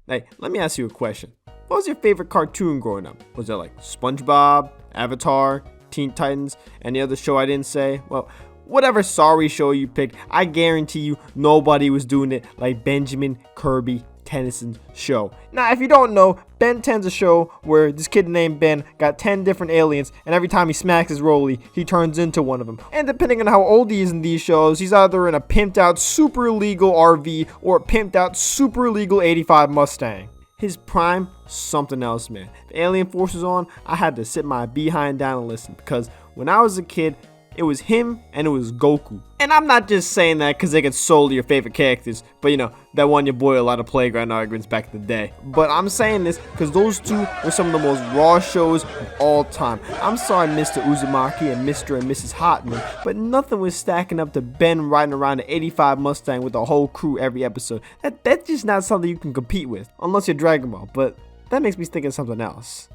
Hey, let me ask you a question. What was your favorite cartoon growing up? Was it like SpongeBob, Avatar, Teen Titans, any other show I didn't say? Well, whatever sorry show you picked, I guarantee you nobody was doing it like Benjamin Kirby Tennyson's show. Now, if you don't know, Ben 10's a show where this kid named Ben got 10 different aliens, and every time he smacks his rollie, he turns into one of them. And depending on how old he is in these shows, he's either in a pimped out super illegal RV or a pimped out super illegal 85 Mustang. His prime, something else, man. The Alien Force was on, I had to sit my behind down and listen, because when I was a kid, it was him and it was Goku. And I'm not just saying that because they get solely your favorite characters, but you know, that won your boy a lot of playground arguments back in the day. But I'm saying this because those two were some of the most raw shows of all time. I'm sorry, Mr. Uzumaki and Mr. and Mrs. Hotman, but nothing was stacking up to Ben riding around an 85 Mustang with the whole crew every episode. That's just not something you can compete with, unless you're Dragon Ball, but that makes me think of something else.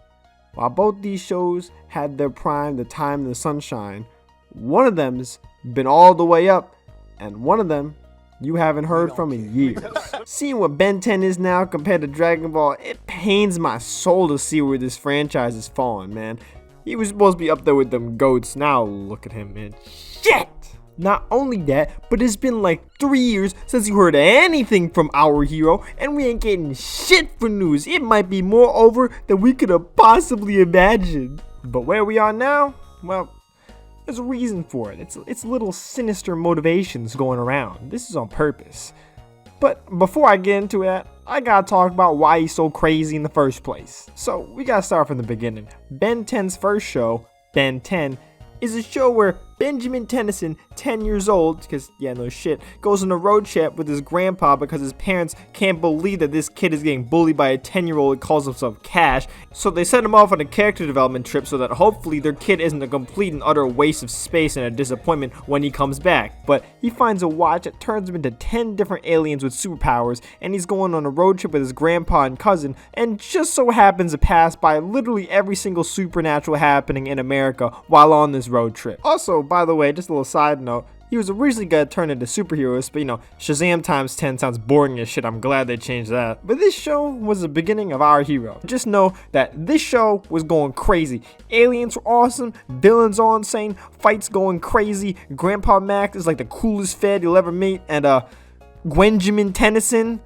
While both these shows had their prime, the time and the sunshine, one of them's been all the way up, and one of them you haven't heard from in years. Seeing what Ben 10 is now compared to Dragon Ball, it pains my soul to see where this franchise is falling, man. He was supposed to be up there with them goats, now look at him, man. Shit! Not only that, but it's been like 3 years since you heard anything from our hero, and we ain't getting shit for news. It might be more over than we could have possibly imagined. But where we are now, well, there's a reason for it. It's little sinister motivations going around. This is on purpose. But before I get into that, I gotta talk about why he's so crazy in the first place. So we gotta start from the beginning. Ben 10's first show, Ben 10, is a show where Benjamin Tennyson, 10 years old, because yeah, no shit, goes on a road trip with his grandpa because his parents can't believe that this kid is getting bullied by a 10-year-old who calls himself Cash. So they send him off on a character development trip so that hopefully their kid isn't a complete and utter waste of space and a disappointment when he comes back. But he finds a watch that turns him into 10 different aliens with superpowers, and he's going on a road trip with his grandpa and cousin, and just so happens to pass by literally every single supernatural happening in America while on this road trip. Also, by the way, just a little side note, he was originally gonna turn into superheroes, but you know, Shazam times 10 sounds boring as shit. I'm glad they changed that. But this show was the beginning of our hero. Just know that this show was going crazy. Aliens were awesome, villains all insane, fights going crazy, Grandpa Max is like the coolest fed you'll ever meet, and Gwenjamin Tennyson,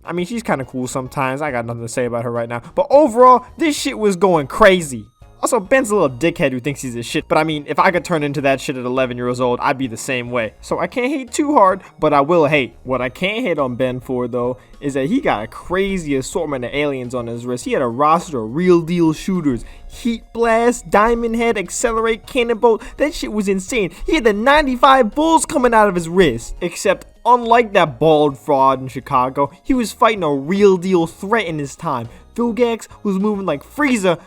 I mean, she's kind of cool sometimes. I got nothing to say about her right now. But overall, this shit was going crazy. Also, Ben's a little dickhead who thinks he's a shit, but I mean, if I could turn into that shit at 11 years old, I'd be the same way. So I can't hate too hard, but I will hate. What I can't hate on Ben for, though, is that he got a crazy assortment of aliens on his wrist. He had a roster of real deal shooters. Heat Blast, Diamond Head, Accelerate, Cannonbolt, that shit was insane. He had the 95 bulls coming out of his wrist. Except, unlike that bald fraud in Chicago, he was fighting a real deal threat in his time. Vilgax was moving like Frieza,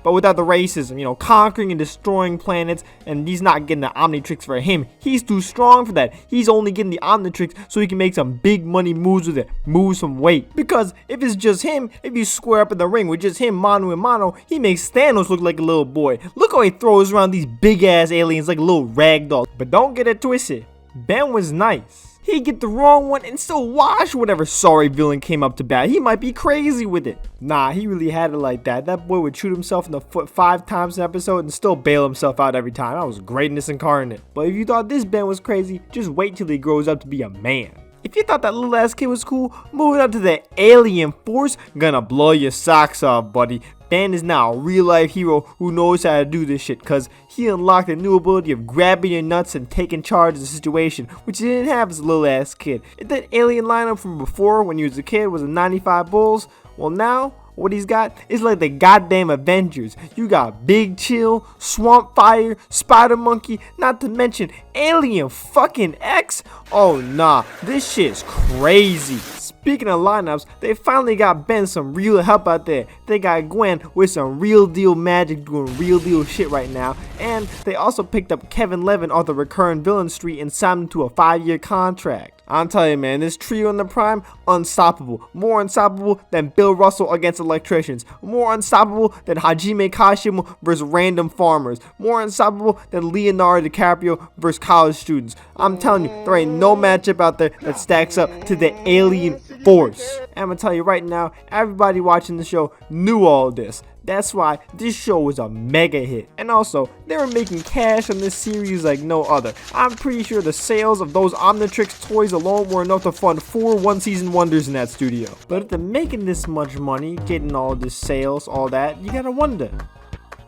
but without the racism, you know, conquering and destroying planets, and he's not getting the Omnitrix for him. He's too strong for that. He's only getting the Omnitrix so he can make some big money moves with it, move some weight. Because if it's just him, if you square up in the ring with just him mano a mano, he makes Thanos look like a little boy. Look how he throws around these big ass aliens like a little ragdoll. But don't get it twisted, Ben was nice. He'd get the wrong one and still wash whatever sorry villain came up to bat. He might be crazy with it. Nah, he really had it like that. That boy would shoot himself in the foot 5 times an episode and still bail himself out every time. That was greatness incarnate. But if you thought this Ben was crazy, just wait till he grows up to be a man. If you thought that little ass kid was cool, moving up to the Alien Force, gonna blow your socks off, buddy. Ben is now a real life hero who knows how to do this shit, cause he unlocked a new ability of grabbing your nuts and taking charge of the situation, which he didn't have as a little ass kid. If that alien lineup from before when he was a kid was a 95 bulls, well now, what he's got is like the goddamn Avengers. You got Big Chill, Swamp Fire, Spider Monkey, not to mention Alien fucking X. Oh nah, this shit's crazy. Speaking of lineups, they finally got Ben some real help out there. They got Gwen with some real deal magic doing real deal shit right now. And they also picked up Kevin Levin off the recurring villain street and signed him to a 5-year contract. I'm telling you, man, this trio in the prime, unstoppable. More unstoppable than Bill Russell against electricians. More unstoppable than Hajime Kashimo versus random farmers. More unstoppable than Leonardo DiCaprio versus college students. I'm telling you, there ain't no matchup out there that stacks up to the Alien Force. And I'm gonna tell you right now, everybody watching the show knew all this. That's why this show was a mega hit. And also, they were making cash on this series like no other. I'm pretty sure the sales of those Omnitrix toys alone were enough to fund 4 one-season wonders in that studio. But if they're making this much money, getting all this sales, all that, you gotta wonder,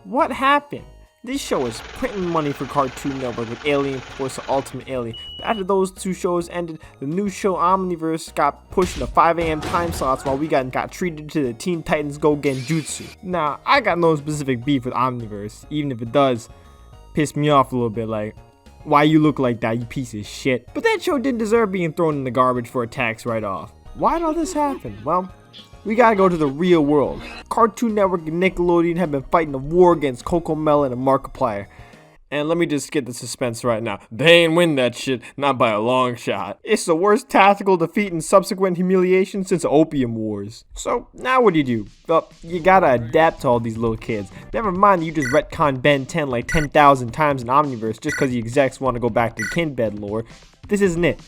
what happened? This show is printing money for Cartoon Network with Alien Force and Ultimate Alien. But after those two shows ended, the new show Omniverse got pushed to 5 a.m. time slots while we got treated to the Teen Titans Go Genjutsu. Now, I got no specific beef with Omniverse, even if it does piss me off a little bit, like, why you look like that, you piece of shit. But that show didn't deserve being thrown in the garbage for a tax write-off. Why did all this happen? Well, we gotta go to the real world. Cartoon Network and Nickelodeon have been fighting a war against Cocomelon and Markiplier. And let me just get the suspense right now. They ain't win that shit, not by a long shot. It's the worst tactical defeat and subsequent humiliation since the Opium Wars. So, now what do? Well, you gotta adapt to all these little kids. Never mind that you just retcon Ben 10 like 10,000 times in Omniverse just cause the execs want to go back to Kinbed lore. This isn't it.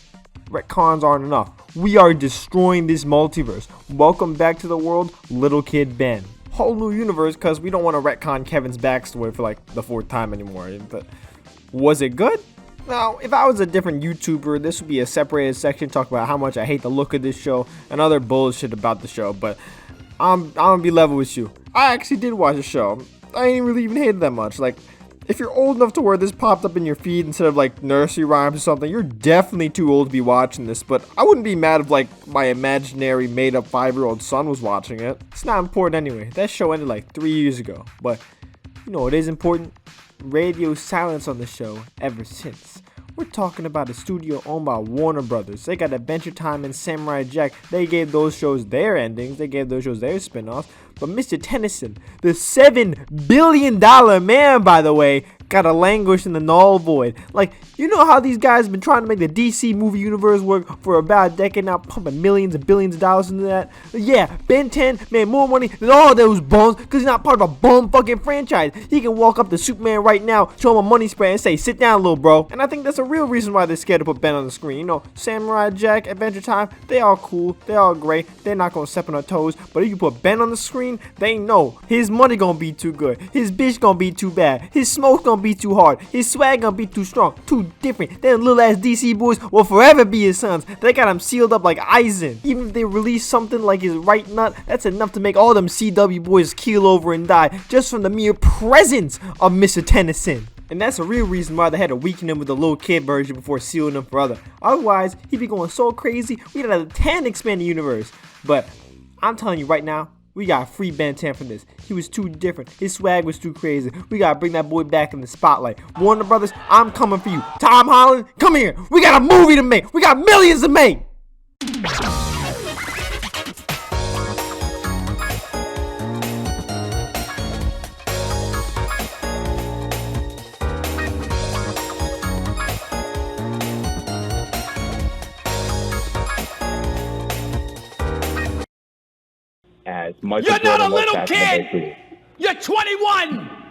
Retcons aren't enough. We are destroying this multiverse. Welcome back to the world, little kid Ben. Whole new universe because we don't want to retcon Kevin's backstory for like the 4th time anymore. But was it good? Now, if I was a different YouTuber, this would be a separated section talking about how much I hate the look of this show and other bullshit about the show. But I'm gonna be level with you. I actually did watch the show. I ain't really even hated that much. Like, if you're old enough to where this popped up in your feed instead of like nursery rhymes or something, you're definitely too old to be watching this, but I wouldn't be mad if like my imaginary made up 5-year-old son was watching it. It's not important anyway. That show ended like 3 years ago, but you know what is important? Radio silence on the show ever since. We're talking about a studio owned by Warner Brothers. They got Adventure Time and Samurai Jack. They gave those shows their endings. They gave those shows their spin-offs. But Mr. Tennyson, the $7 billion man, by the way, gotta languish in the null void. Like, you know how these guys have been trying to make the DC movie universe work for about a decade now, pumping millions and billions of dollars into that? Yeah, Ben 10 made more money than all those bums because he's not part of a bum fucking franchise. He can walk up to Superman right now, show him a money spread and say, sit down, little bro. And I think that's a real reason why they're scared to put Ben on the screen. You know, Samurai Jack, Adventure Time, they all cool, they all great, they're not gonna step on our toes. But if you put Ben on the screen, they know his money gonna be too good, his bitch gonna be too bad, his smoke gonna be too hard, his swag gonna be too strong, too different. Them little ass DC boys will forever be his sons. They got him sealed up like Eisen. Even if they release something like his right nut, that's enough to make all them CW boys keel over and die just from the mere presence of Mr. Tennyson. And that's a real reason why they had to weaken him with the little kid version before sealing him forever. Otherwise, he'd be going so crazy, we'd have a 10 expanded universe. But I'm telling you right now, we got free Ben 10 from this. He was too different. His swag was too crazy. We gotta bring that boy back in the spotlight. Warner Brothers, I'm coming for you. Tom Holland, come here. We got a movie to make. We got millions to make. As much You're as not a Jordan was little back in the kid! bakery. You're 21!